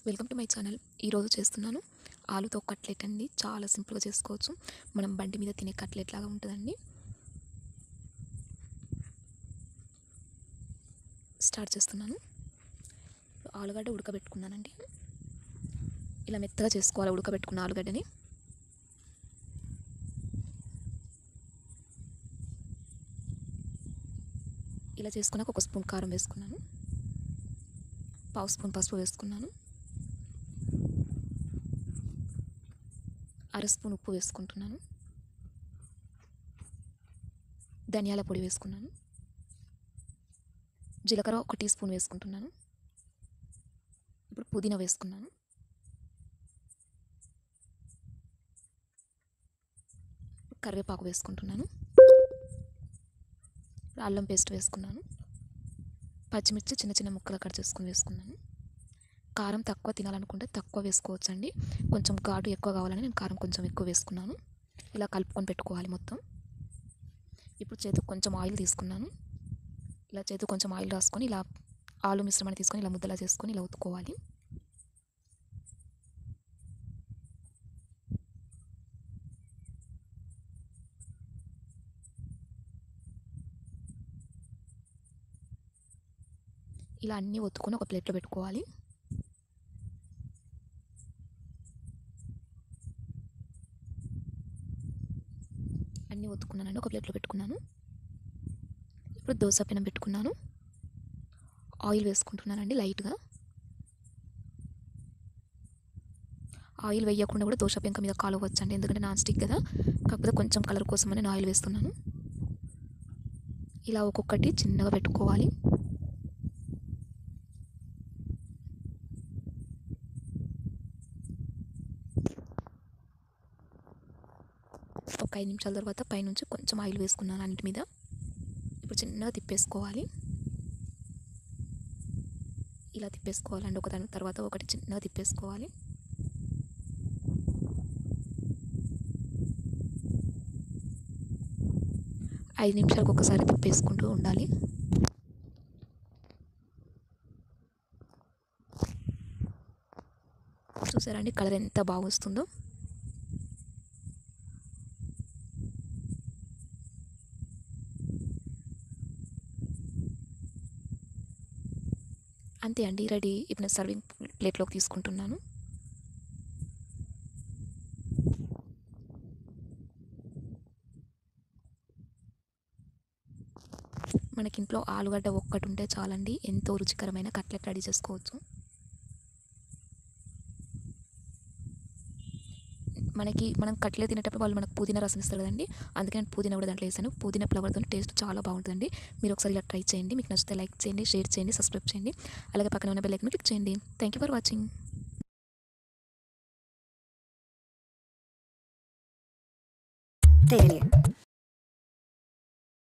Welcome to my channel. ఈరోజు చేస్తున్నాను ఆలుతో cutlet అండి. చాలా సింపుల్గా చేసుకోవచ్చు. మనం బండి మీద తినే కట్లెట్ లాగా ఉంటుందండి. స్టార్ట్ చేస్తున్నాను. ఆలుగడ్డ ఉడకబెట్టుకున్నానండి. ఇలా మెత్తగా చేసుకోవాలి ఉడకబెట్టుకున్న ఆలుగడ్డని. ఇలా చేసుకున్నాక ఒక స్పూన్ కారం వేసుకున్నాను, పావు స్పూన్ పసుపు వేసుకున్నాను, అర స్పూన్ ఉప్పు వేసుకుంటున్నాను, ధనియాల పొడి వేసుకున్నాను, జీలకర్ర 1 టీ స్పూన్ వేసుకుంటున్నాను. ఇప్పుడు పుదీనా వేసుకున్నాను, కరివేపాకు వేసుకుంటున్నాను, అల్లం పేస్ట్ వేసుకున్నాను, పచ్చిమిర్చి చిన్న చిన్న ముక్కలు కట్ చేసుకుని వేసుకున్నాను. కారం తక్కువ తినాలనుకుంటే తక్కువ వేసుకోవచ్చండి. కొంచెం ఘాటు ఎక్కువ కావాలని నేను కారం కొంచెం ఎక్కువ వేసుకున్నాను. ఇలా కలుపుకొని పెట్టుకోవాలి మొత్తం. ఇప్పుడు చేతికి కొంచెం ఆయిల్ తీసుకున్నాను. ఇలా చేతికి కొంచెం ఆయిల్ రాసుకొని ఇలా ఆలు మిశ్రమాన్ని తీసుకొని ఇలా ముద్దలా చేసుకొని ఇలా ఉతుక్కోవాలి. ఇలా అన్నీ ఒత్తుకొని ఒక ప్లేట్లో పెట్టుకోవాలి. అన్నీ ఒత్తుకున్నానండి, ఒక ప్లేట్లో పెట్టుకున్నాను. ఇప్పుడు దోశ పెనం పెట్టుకున్నాను. ఆయిల్ వేసుకుంటున్నానండి లైట్గా. ఆయిల్ వేయకుండా కూడా దోశ పెంక మీద కాలవచ్చండి, ఎందుకంటే నాన్ స్టిక్ కదా. కాకపోతే కొంచెం కలర్ కోసమని నేను ఆయిల్ వేస్తున్నాను. ఇలా ఒక్కొక్కటి చిన్నగా పెట్టుకోవాలి. ఒక 5 నిమిషాల తర్వాత పైనుంచి కొంచెం ఆయిల్ వేసుకున్నాను అన్నిటి మీద. ఇప్పుడు చిన్నగా తిప్పేసుకోవాలి. ఇలా తిప్పేసుకోవాలండి, ఒకదాని తర్వాత ఒకటి చిన్నగా తిప్పేసుకోవాలి. ఐదు నిమిషాలకు ఒకసారి తిప్పేసుకుంటూ ఉండాలి. చూసారండి కలర్ ఎంత బాగా వస్తుందో. అంతే అండి, రెడీ. ఇప్పుడు నేను సర్వింగ్ ప్లేట్లోకి తీసుకుంటున్నాను. మనకి ఇంట్లో ఆలుగడ్డ ఒక్కటి ఉంటే చాలండి, ఎంతో రుచికరమైన కట్లెట్ రెడీ చేసుకోవచ్చు. మనం కట్లెట్ తినేటప్పుడు వాళ్ళు మనకు పుదీనా రసం ఇస్తారు కదండి, అందుకే నేను పుదీనా కూడా దాంట్లో వేసాను. పుదీనా ఫ్లేవర్తో టేస్ట్ చాలా బాగుంటుందండి. మీరు ఒకసారి ఇలా ట్రై చేయండి. మీకు నచ్చితే లైక్ చేయండి, షేర్ చేయండి, సబ్స్క్రైబ్ చేయండి. అలాగే పక్కన ఉన్న బెల్ ఐకాన్ క్లిక్ చేయండి. Thank you for watching. Daily.